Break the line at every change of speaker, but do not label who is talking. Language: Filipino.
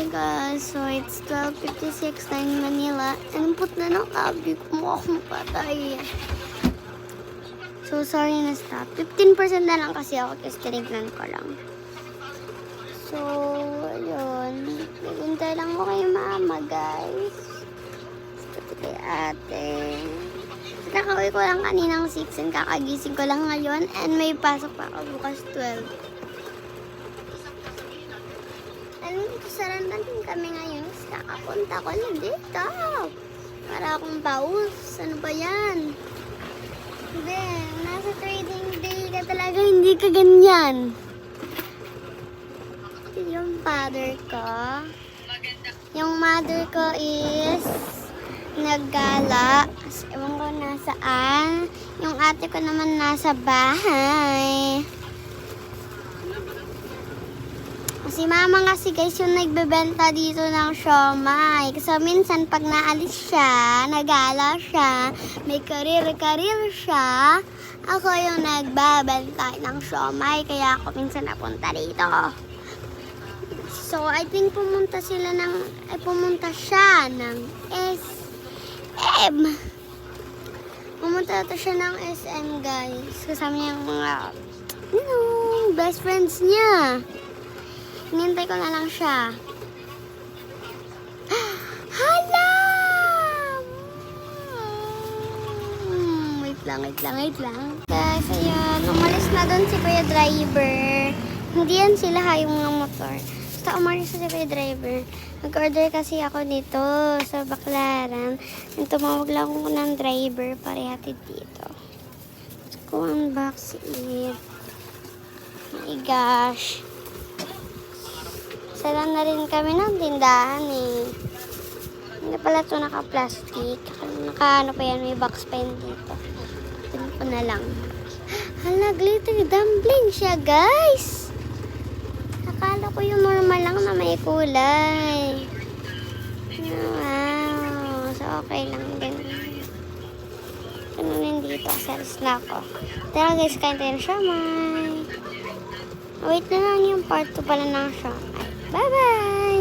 guys, so it's 12:56 na in Manila. Animput na ng abi ko, mukha akong patay. So sorry na stop. 15% na lang kasi ako kasi tinignan ko lang. So, ayun. Naghintay lang ko kay mama, guys. Pati kay ate. Kakauwi ko lang kaninang 6 and kakagising ko lang ngayon. And may pasok pa ako bukas 12. Alam mo, sarandan din kami ngayon. Kakapunta ko na dito. Para akong paus. Ano ba yan? Hindi. Nasa trading day ka talaga. Hindi ka ganyan. Yung father ko. Yung mother ko is naggala. Ewan ko nasaan. Yung ate ko naman nasa bahay. Si mama kasi guys yung nagbebenta dito ng siomay. Kasi minsan pag naalis siya, nagala siya, may karir-karir siya, ako yung nagbabenta ng siomay. Kaya ako minsan napunta dito. So I think pumunta siya ng SM. Pumunta ito siya ng SM guys. Kasama niya yung mga, best friends niya. Hinintay ko na lang siya. Hala! Wait lang. Guys, ayun. Umalis na doon si Kuya Driver. Hindi yan sila yung mga motor. Basta umalis na si Kuya Driver. Nag-order kasi ako dito sa Baclaran. And tumawag lang ako ng driver para ihatid dito. Let's go unbox it. Oh my gosh. Sala na rin kami ng tindahan eh. Hindi pala ito naka-plastic. Naka-ano pa yan, may box pa yan dito. Ito ko na lang. Hala, glitter dumpling siya guys. Akala ko yung normal lang na may kulay. Wow. So okay lang din. Ganun dito. Salis na ako. Tara guys, kain tayo ng siomay. Wait na lang yung part 2 pala ng siomay. Bye-bye!